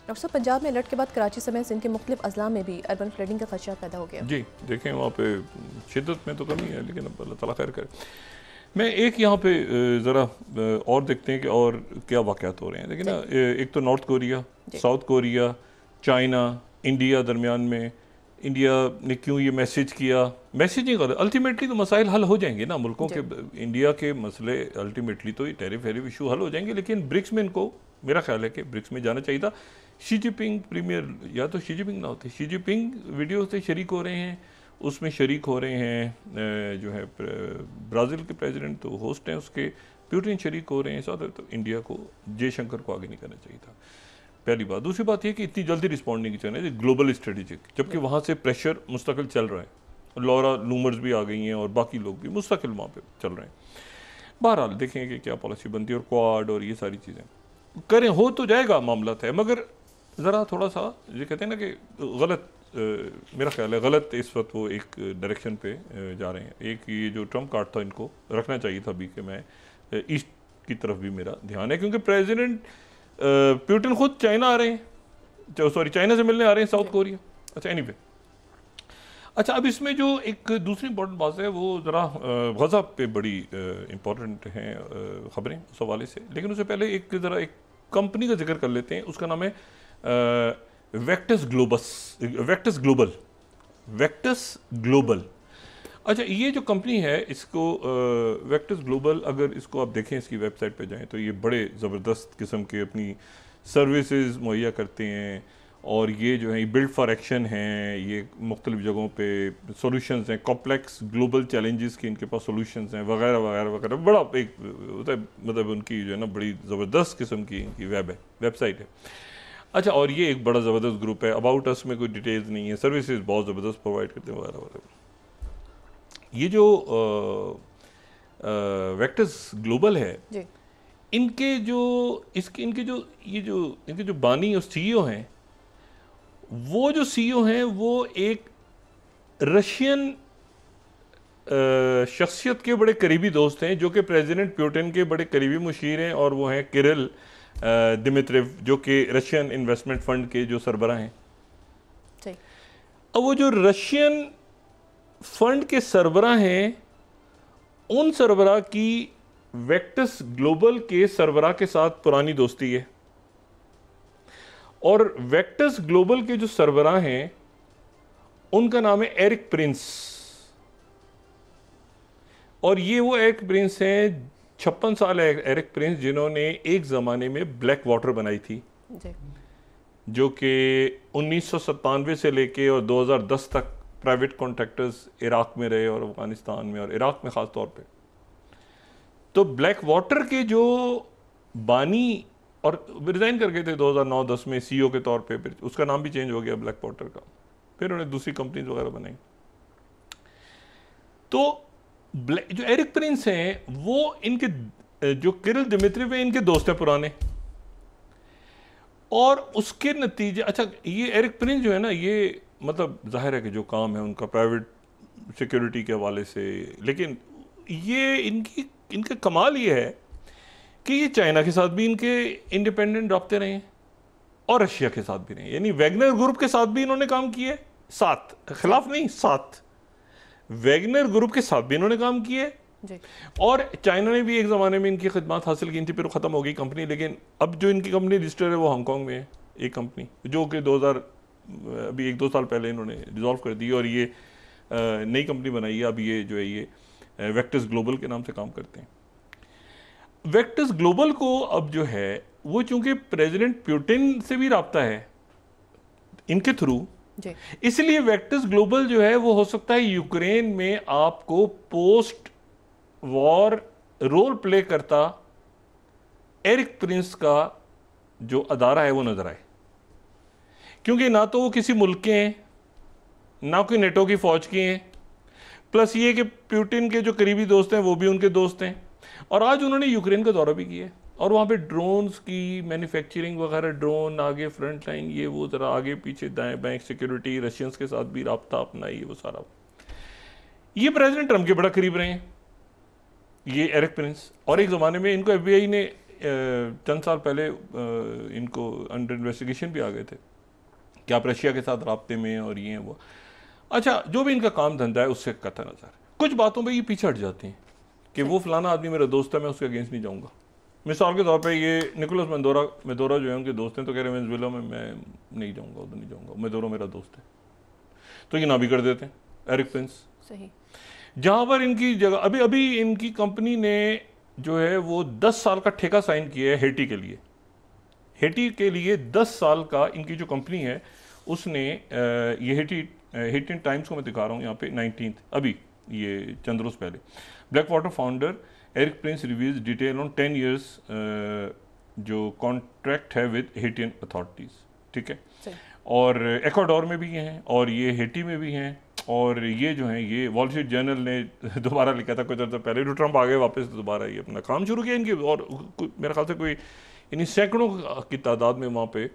Doctor साहब, पंजाब में alert के बाद कराची समेत सिंध के मुख्तलिफ अजला में भी अर्बन फ्लडिंग का खदशा पैदा हो गया। जी देखें, वहाँ पे शिद्दत में तो कमी है, लेकिन अब अल्लाह ताला खैर करे। मैं एक यहाँ पे ज़रा और देखते हैं कि और क्या वाक़यात हो रहे हैं। देखिए ना, एक तो north Korea, south Korea, China, India दरमियान में, इंडिया ने क्यों ये मैसेज किया? मैसेज नहीं कर, अल्टीमेटली तो मसाइल हल हो जाएंगे ना मुल्कों के। इंडिया के मसले अल्टीमेटली तो टैरिफ इशू हल हो जाएंगे, लेकिन ब्रिक्स में इनको, मेरा ख्याल है कि ब्रिक्स में जाना चाहिए था। शी जिनपिंग प्रीमियर, या तो शी जिनपिंग ना होते, शी जिनपिंग वीडियो से शरीक हो रहे हैं, उसमें शरीक हो रहे हैं जो है ब्राज़ील के प्रेसिडेंट तो होस्ट हैं उसके, प्यूटिन शरीक हो रहे हैं साथ। तो इंडिया को, जयशंकर को आगे नहीं करना चाहिए था, पहली बात। दूसरी बात यह कि इतनी जल्दी रिस्पॉन्ड नहीं करना, ग्लोबल स्ट्रेटेजिक, जबकि वहाँ से प्रेशर मुस्तकिल चल रहा है। लॉरा लूमर्स भी आ गई हैं और बाकी लोग भी मुस्तकिल वहाँ पे चल रहे हैं। बहरहाल देखें कि क्या पॉलिसी बनती है, और क्वाड और ये सारी चीज़ें करें, हो तो जाएगा मामला है, मगर ज़रा थोड़ा सा ये कहते हैं ना कि गलत, मेरा ख्याल है गलत इस वक्त वो एक डायरेक्शन पे जा रहे हैं। एक ये जो ट्रम्प कार्ड था, इनको रखना चाहिए था अभी कि मैं ईस्ट की तरफ भी मेरा ध्यान है, क्योंकि प्रेसिडेंट पुतिन खुद चाइना आ रहे हैं, सॉरी चाइना से मिलने आ रहे हैं साउथ कोरिया। अच्छा एनीवे, अच्छा अब इसमें जो एक दूसरी इंपॉर्टेंट बात है वो ज़रा गज़ा पे बड़ी इंपॉर्टेंट हैं ख़बरें उस हवाले से। लेकिन उससे पहले एक ज़रा एक कंपनी का जिक्र कर लेते हैं, उसका नाम है वेक्टस ग्लोबल। अच्छा, ये जो कंपनी है इसको वेक्टस ग्लोबल, अगर इसको आप देखें, इसकी वेबसाइट पे जाएं तो ये बड़े ज़बरदस्त किस्म के अपनी सर्विसेज मुहैया करते हैं, और ये जो है ये बिल्ड फॉर एक्शन हैं, ये मुख्तलिफ जगहों पे सॉल्यूशंस हैं, कॉम्प्लेक्स ग्लोबल चैलेंजेस की इनके पास सॉल्यूशंस हैं वगैरह वगैरह वगैरह। बड़ा एक मतलब उनकी जो है ना बड़ी ज़बरदस्त किस्म की इनकी वेबसाइट है। अच्छा, और ये एक बड़ा ज़बरदस्त ग्रुप है। अबाउट अस में कोई डिटेल्स नहीं है, सर्विसेज बहुत ज़बरदस्त प्रोवाइड करते हैं वगैरह वगैरह। ये जो वेक्टस ग्लोबल है, इनके जो इनके जो बानी और सीईओ हैं, वो जो सीईओ हैं वो एक रशियन शख्सियत के बड़े करीबी दोस्त हैं, जो कि प्रेसिडेंट पुतिन के बड़े करीबी मुशीर हैं, और वो हैं किरिल दिमित्रेव, जो कि रशियन इन्वेस्टमेंट फंड के जो सरबराह हैं। अब वो जो रशियन फंड के सरबराह हैं, उन सरबराह की वेक्टस ग्लोबल के सरबराह के साथ पुरानी दोस्ती है, और वेक्टस ग्लोबल के जो सरबराह हैं उनका नाम है एरिक प्रिंस। और ये वो एरिक प्रिंस हैं, 56 साल है एरिक प्रिंस, जिन्होंने एक ज़माने में ब्लैक वाटर बनाई थी, जो कि 1997 से लेके और 2010 तक प्राइवेट कॉन्ट्रैक्टर्स इराक में रहे, और अफगानिस्तान में और इराक में ख़ास तौर पे। तो ब्लैक वाटर के जो बानी, और रिज़ाइन कर गए थे 2009-10 में सीईओ के तौर पे, फिर उसका नाम भी चेंज हो गया ब्लैक वाटर का, फिर उन्होंने दूसरी कंपनीज वगैरह बनाई। तो जो एरिक प्रिंस हैं वो इनके जो किरिल दिमित्रेव है, इनके दोस्त हैं पुराने, और उसके नतीजे। अच्छा, ये एरिक प्रिंस जो है ना, ये मतलब जाहिर है कि जो काम है उनका प्राइवेट सिक्योरिटी के हवाले से, लेकिन ये इनका कमाल ये है कि ये चाइना के साथ भी इनके इंडिपेंडेंट रब्ते रहे हैं, और रशिया के साथ भी रहे हैं। यानी वैगनर ग्रुप के साथ भी इन्होंने काम किए, साथ, खिलाफ नहीं, साथ वैगनर ग्रुप के साथ भी इन्होंने काम किए, और चाइना ने भी एक ज़माने में इनकी खिदमत हासिल की थी, फिर ख़त्म हो गई कंपनी। लेकिन अब जो इनकी कंपनी रजिस्टर है वो हांगकॉन्ग में है, एक कंपनी जो कि 2000 अभी 1-2 साल पहले इन्होंने डिज़ोल्व कर दी, और ये नई कंपनी बनाई है। अब ये जो है ये वेक्टस ग्लोबल के नाम से काम करते हैं। वेक्टस ग्लोबल को अब जो है वो, चूंकि प्रेसिडेंट पुतिन से भी राब्ता है इनके थ्रू, इसलिए वेक्टस ग्लोबल जो है वो हो सकता है यूक्रेन में आपको पोस्ट वॉर रोल प्ले करता एरिक प्रिंस का जो अदारा है वो नजर आए, क्योंकि ना तो वो किसी मुल्क के हैं, ना कोई नेटो की फौज के हैं, प्लस ये कि पुतिन के जो करीबी दोस्त हैं वो भी उनके दोस्त हैं। और आज उन्होंने यूक्रेन का दौरा भी किया, और वहाँ पे ड्रोन्स की मैन्युफैक्चरिंग वगैरह, ड्रोन आगे फ्रंट लाइन, ये वो ज़रा आगे पीछे दाएं बाएं सिक्योरिटी, रशियंस के साथ भी राब्ता अपना, ये वो सारा। ये प्रेसिडेंट ट्रम्प के बड़ा करीब रहे हैं ये एरिक प्रिंस, और एक ज़माने में इनको FBI ने चंद साल पहले इनको अंडर इन्वेस्टिगेशन भी आ गए थे कि आप रशिया के साथ राब्ते में और ये वो। अच्छा, जो भी इनका काम धंधा है उससे कतई नज़र, कुछ बातों पे ये पीछे हट जाती हैं कि वो फलाना आदमी मेरा दोस्त है, मैं उसके अगेंस्ट नहीं जाऊँगा। मिसाल के तौर पे ये निकोलस मेदोरा जो है उनके दोस्त हैं, तो कह रहे हैं वेनेजुएला में मैं नहीं जाऊँगा, उधर नहीं जाऊँगा, मेदोरा मेरा दोस्त है, तो ये ना भी कर देते हैं। एरिक प्रिंस सही, जहाँ पर इनकी जगह अभी इनकी कंपनी ने जो है वो 10 साल का ठेका साइन किया है हेटी के लिए। हेटी के लिए 10 साल का इनकी जो कंपनी है उसने ये हेटी टाइम्स को मैं दिखा रहा हूँ यहाँ पे 19th, अभी ये चंद रोज पहले, Blackwater founder Erik Prince reveals detail on 10 years जो कॉन्ट्रैक्ट है विद हेटियन अथॉरिटीज, ठीक है, और एक्वाडोर में भी हैं और ये हेटी में भी हैं, और ये जो हैं ये वॉल स्ट्रीट जर्नल ने दोबारा लिखा था कुछ अर्सा पहले, तो ट्रंप आ गए वापस, दोबारा ये अपना काम शुरू किया इनकी, और मेरे ख्याल से कोई यानी सैकड़ों की तादाद में वहाँ पे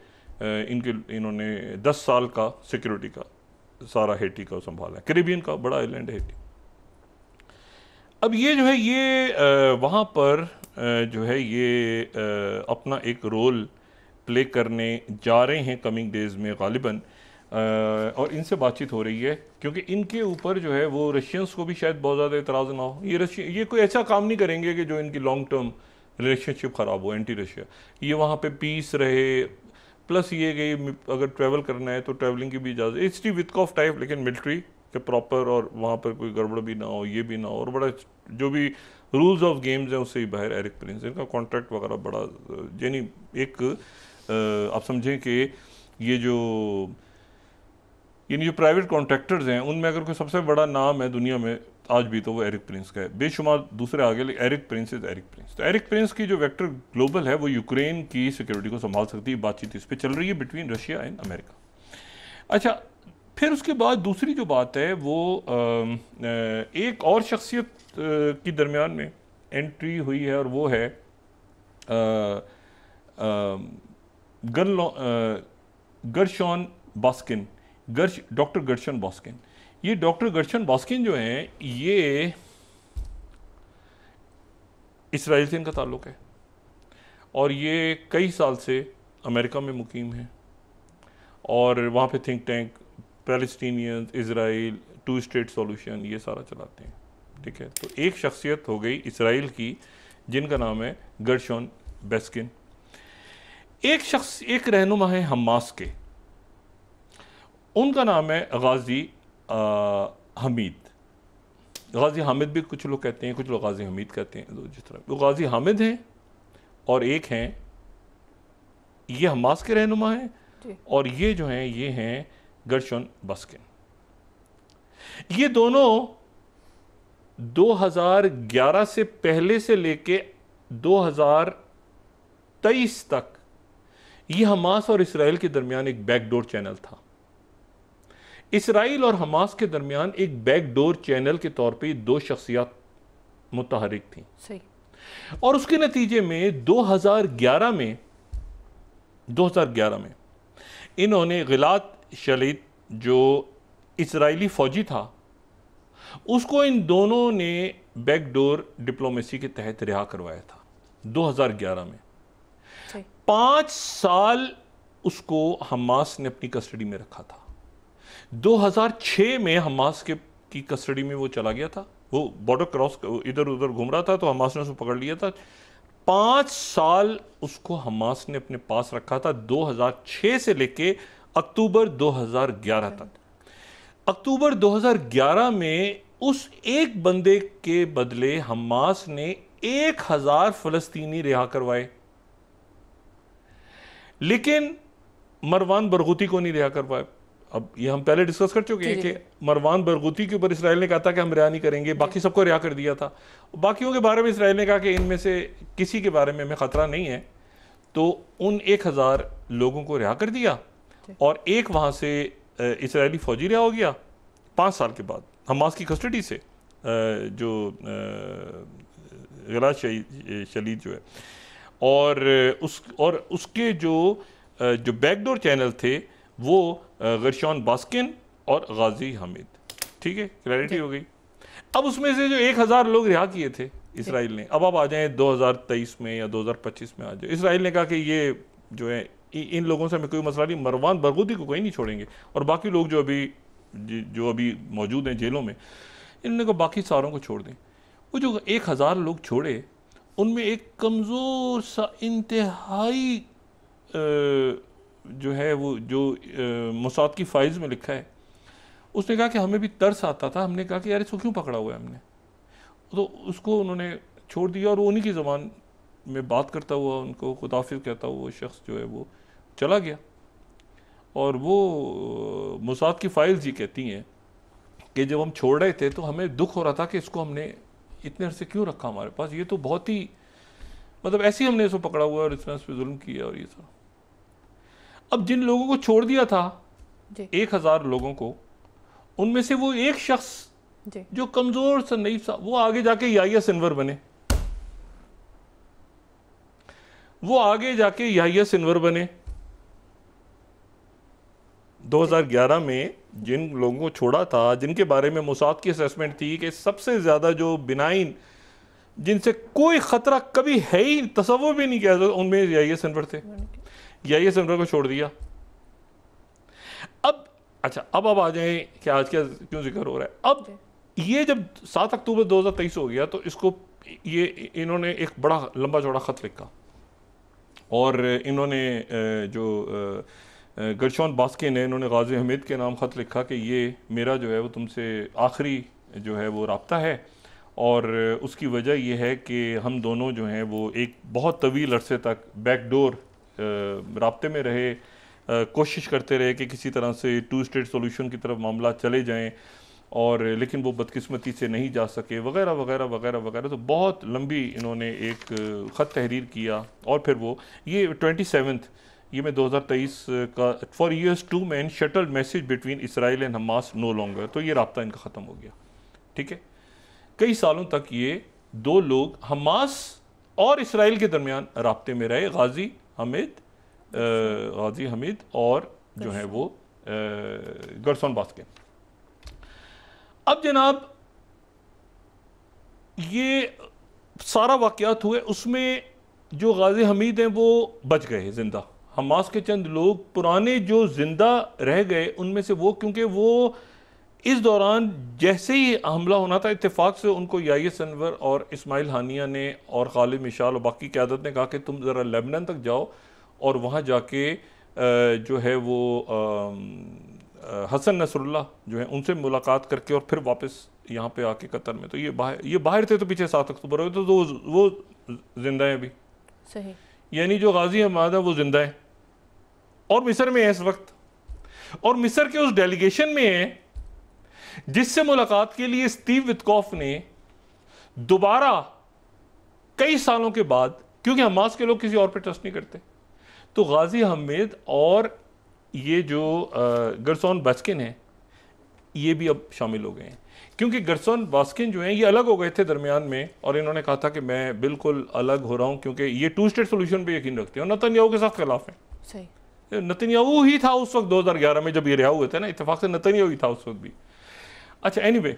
इन्होंने 10 साल का सिक्योरिटी का सारा हेटी का संभाला है। कैरिबियन का बड़ा आइलैंड है हेटी। अब ये जो है ये वहाँ पर जो है ये अपना एक रोल प्ले करने जा रहे हैं कमिंग डेज में गालिबन, और इनसे बातचीत हो रही है क्योंकि इनके ऊपर जो है वो रशियंस को भी शायद बहुत ज़्यादा एतराज़ ना हो। ये कोई ऐसा काम नहीं करेंगे कि जो इनकी लॉन्ग टर्म रिलेशनशिप ख़राब हो, एंटी रशिया, ये वहाँ पे पीस रहे, प्लस ये कि अगर ट्रैवल करना है तो ट्रैवलिंग की भी इजाज़त, एच टी विथकॉफ टाइप, लेकिन मिलिट्री के प्रॉपर, और वहाँ पर कोई गड़बड़ भी ना हो, ये भी ना हो, और बड़ा जो भी रूल्स ऑफ गेम्स हैं उससे ही बाहर। एरिक प्रिंस इनका कॉन्ट्रैक्ट वगैरह बड़ा, यानी एक आप समझें कि ये जो प्राइवेट कॉन्ट्रैक्टर्स हैं उनमें अगर कोई सबसे बड़ा नाम है दुनिया में आज भी तो वो एरिक प्रिंस का है, बेशुमार दूसरे आगे, लेकिन Erik Prince is Erik Prince. तो एरिक प्रिंस की जो वेक्टर ग्लोबल है वो यूक्रेन की सिक्योरिटी को संभाल सकती है, बातचीत इस पर चल रही है बिटवीन रशिया एंड अमेरिका। अच्छा, फिर उसके बाद दूसरी जो बात है वो एक और शख्सियत की दरमियान में एंट्री हुई है, और वो है गर्शॉन बास्किन, डॉक्टर गर्शॉन बास्किन। ये डॉक्टर गर्शॉन बास्किन जो हैं ये इसराइल से इनका ताल्लुक़ है, और ये कई साल से अमेरिका में मुकीम है, और वहाँ पे think tank Palestinians, Israel, 2 state solution ये सारा चलाते हैं, ठीक है। तो एक शख्सियत हो गई इसराइल की जिनका नाम है गर्शॉन बास्किन। एक रहनुमा है हमास के, उनका नाम है गाजी हमीद। गाजी हामिद भी कुछ लोग कहते हैं, कुछ लोग गाजी हमीद कहते हैं, जिस तरह वो गाजी हामिद हैं, और एक हैं ये हमास के रहनुमा हैं, और ये जो हैं ये हैं गर्शॉन बास्किन। ये दोनों 2011 से पहले से लेके 2023 तक ये हमास और इसराइल के दरमियान एक बैकडोर चैनल था। इसराइल और हमास के दरमियान एक बैकडोर चैनल के तौर पे 2 शख्सियत मुतहरिक थी, सही। और उसके नतीजे में 2011 में इन्होंने गिलाद शलीद जो इजरायली फौजी था उसको इन दोनों ने बैकडोर डिप्लोमेसी के तहत रिहा करवाया था 2011 में। 5 साल उसको हमास ने अपनी कस्टडी में रखा था। 2006 में हमास की कस्टडी में वो चला गया था, वो बॉर्डर क्रॉस इधर उधर घूम रहा था तो हमास ने उसको पकड़ लिया था। 5 साल उसको हमास ने अपने पास रखा था, 2006 से लेके अक्टूबर 2011 तक। अक्टूबर 2011 में उस एक बंदे के बदले हमास ने 1000 फलस्तीनी रिहा करवाए, लेकिन मरवान बरगूती को नहीं रिहा करवाए। अब ये हम पहले डिस्कस कर चुके हैं कि मरवान बरगूती के ऊपर इसराइल ने कहा था कि हम रिहा नहीं करेंगे, बाकी सबको रिहा कर दिया था। बाकियों के बारे में इसराइल ने कहा कि इनमें से किसी के बारे में हमें ख़तरा नहीं है, तो उन 1000 लोगों को रिहा कर दिया, और एक वहाँ से इसराइली फ़ौजी रिहा हो गया 5 साल के बाद हमास की कस्टडी से, जो गिलाद शलीद जो है, और उसके जो बैकडोर चैनल थे वो गर्शॉन बास्किन और गाजी हामिद, ठीक है, क्लैरिटी हो गई। अब उसमें से जो 1000 लोग रिहा किए थे इसराइल ने। अब आप आ जाएं 2023 में या 2025 में आ जाए, इसराइल ने कहा कि ये जो है इन लोगों से हमें कोई मसला नहीं, मरवान बरगूदी को कोई नहीं छोड़ेंगे, और बाकी लोग जो अभी मौजूद हैं जेलों में, इन्होंने कहा बाकी सारों को छोड़ दें। वो जो 1000 लोग छोड़े, उनमें एक कमज़ोर सा इंतहाई जो है वो जो मोसाद की फाइल्स में लिखा है, उसने कहा कि हमें भी तरस आता था, हमने कहा कि यार इसको क्यों पकड़ा हुआ है हमने, तो उसको उन्होंने छोड़ दिया, और उन्हीं की ज़बान में बात करता हुआ, उनको खुदाफिज कहता हुआ वो शख्स जो है वो चला गया। और वो मोसाद की फाइल्स ये कहती हैं कि जब हम छोड़ रहे थे तो हमें दुख हो रहा था कि इसको हमने इतने अरसे क्यों रखा हमारे पास, ये तो बहुत ही मतलब ऐसे ही हमने इसको पकड़ा हुआ और इसने इस पर जुल्म किया और ये सब। अब जिन लोगों को छोड़ दिया था 1000 लोगों को, उनमें से वो एक शख्स जो कमजोर सा नईफ सा, वो आगे जाके याहिया सिनवर बने, वो आगे जाके याहिया सिनवर बने। 2011 में जिन लोगों को छोड़ा था, जिनके बारे में मोसाद की असेसमेंट थी कि सबसे ज्यादा जो बिनाइन, जिनसे कोई खतरा कभी है ही तसव्वुर भी नहीं किया, उनमें याहिया सिनवर थे। याहिया सिनवर को छोड़ दिया। अब अच्छा, अब आ जाए कि आज क्या क्यों जिक्र हो रहा है। अब ये जब 7 अक्टूबर 2023 हो गया तो इसको ये इन्होंने एक बड़ा लंबा चौड़ा ख़त लिखा, और इन्होंने जो गरशॉन बास्किन है, इन्होंने गाजी हमीद के नाम ख़त लिखा कि ये मेरा जो है वो तुमसे आखिरी जो है वो रब्ता है, और उसकी वजह यह है कि हम दोनों जो हैं वो एक बहुत तवील अरसे तक बैकडोर रब्ते में रहे, कोशिश करते रहे कि किसी तरह से 2 स्टेट सोल्यूशन की तरफ मामला चले जाएं, और लेकिन वो बदकिस्मती से नहीं जा सके, वगैरह वगैरह वगैरह वगैरह। तो बहुत लंबी इन्होंने एक ख़त तहरीर किया, और फिर वो ये 27 ये में 2023 का for years 2 men shuttled message between Israel and Hamas no longer, तो ये रब्ता इनका ख़त्म हो गया। ठीक है, कई सालों तक ये 2 लोग हमास और इसराइल के दरमियान रब्ते में रहे, गाजी हमीद और जो है वो गरशॉन बास्किन। अब जनाब ये सारा वाक़यात हुए, उसमें जो गाजी हमीद हैं वो बच गए जिंदा। हमास के चंद लोग पुराने जो जिंदा रह गए उनमें से वो, क्योंकि वो इस दौरान जैसे ही हमला होना था, इत्तेफाक से उनको याहिया सिनवर और इस्माइल हानिया ने और खालिद मिशाल और बाकी क़यादत ने कहा कि तुम ज़रा लेबनान तक जाओ और वहाँ जाके जो है वो हसन नसरुल्लाह जो है उनसे मुलाकात करके और फिर वापस यहाँ पे आके कतर में, तो ये बाहर थे, तो पीछे 7 अक्टूबर हो, तो वो जिंदा है अभी। सही, यानी जो गाजी हमाद है वो जिंदा है और मिस्र में है इस वक्त, और मिस्र के उस डेलीगेशन में है जिससे मुलाकात के लिए स्टीव विटकॉफ ने दोबारा कई सालों के बाद, क्योंकि हमास के लोग किसी और पे ट्रस्ट नहीं करते, तो गाजी हमीद और ये जो गरशॉन बास्किन है ये भी अब शामिल हो गए हैं, क्योंकि गरशॉन बास्किन जो है ये अलग हो गए थे दरमियान में, और इन्होंने कहा था कि मैं बिल्कुल अलग हो रहा हूं क्योंकि ये 2 स्टेट सोल्यूशन पे यकीन रखते हैं और नेतन्याहू के साथ खिलाफ है। सही, नेतन्याहू ही था उस वक्त 2011 में जब ये रिहा हुए थे ना, इत्तेफाक से नेतन्याहू ही था उस वक्त भी। अच्छा, एनीवे,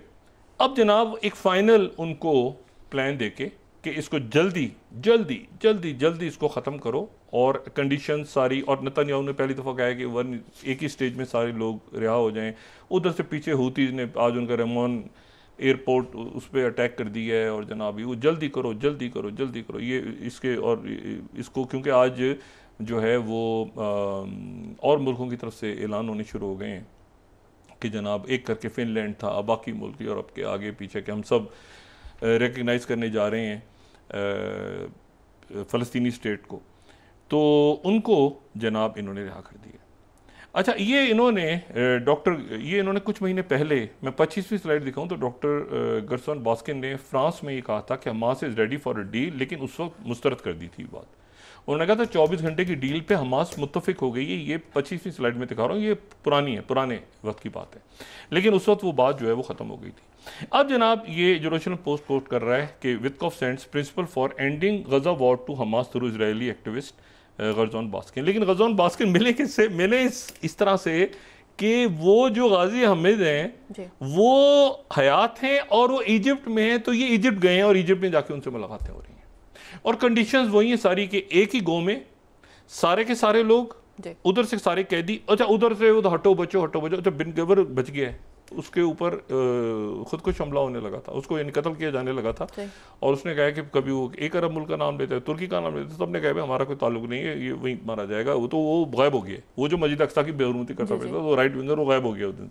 अब जनाब एक फाइनल उनको प्लान देके कि इसको जल्दी जल्दी जल्दी जल्दी इसको ख़त्म करो और कंडीशन सारी, और नेतन्याहू ने पहली दफ़ा कहा कि एक ही स्टेज में सारे लोग रिहा हो जाएं। उधर से पीछे हूतीज़ ने आज उनका रेमोन एयरपोर्ट उस पर अटैक कर दिया है, और जनाब वो जल्दी करो जल्दी करो जल्दी करो ये इसके, और इसको क्योंकि आज जो है वो और मुल्कों की तरफ से ऐलान होने शुरू हो गए हैं कि जनाब एक करके फिनलैंड था, अब बाकी मुल्क यूरोप के आगे पीछे के हम सब रिकग्नाइज़ करने जा रहे हैं फ़लस्तीनी स्टेट को, तो उनको जनाब इन्होंने रिहा कर दिया। अच्छा, ये इन्होंने कुछ महीने पहले, मैं 25वीं स्लाइड दिखाऊं तो डॉक्टर गरशॉन बास्किन ने फ्रांस में ये कहा था कि Hamas is ready for a deal, लेकिन उस वक्त मुस्तरद कर दी थी बात। उन्होंने कहा था 24 घंटे की डील पे हमास मुत्तफिक हो गई है। ये 25वीं स्लाइड में दिखा रहा हूँ, ये पुरानी है, पुराने वक्त की बात है, लेकिन उस वक्त वो बात जो है वो ख़त्म हो गई थी। अब जनाब ये जेरूसलम पोस्ट कोट कर रहा है कि Witkoff sends principle for ending Gaza war to Hamas through Israeli activist Gershon Baskin. लेकिन गरशॉन बास्किन मिले किससे? मिले इस तरह से कि वो जो गाजी हमीद हैं वो हयात हैं और वो इजिप्ट में हैं, तो ये इजिप्ट गए हैं और इजिप्ट में जाके उनसे मुलाकातें हो रही हैं और कंडीशंस वही हैं सारी कि एक ही गांव में सारे के सारे लोग, उधर से सारे कैदी, अच्छा उधर से उधर हटो बचो, अच्छा बिन गवर बच गया है, उसके ऊपर खुदकुश हमला होने लगा था, उसको कत्ल किया जाने लगा था और उसने कहा कि कभी वो एक अरब मुल्क का नाम लेता है, तुर्की का नाम लेता है, तो सबने कहा हमारा कोई ताल्लुक नहीं है, ये वहीं मारा जाएगा। वो तो वो गायब हो गया, वो जो मस्जिद अक्सा की बेहरमती करता था, वो राइट विंगर वो गायब हो गया उस दिन से।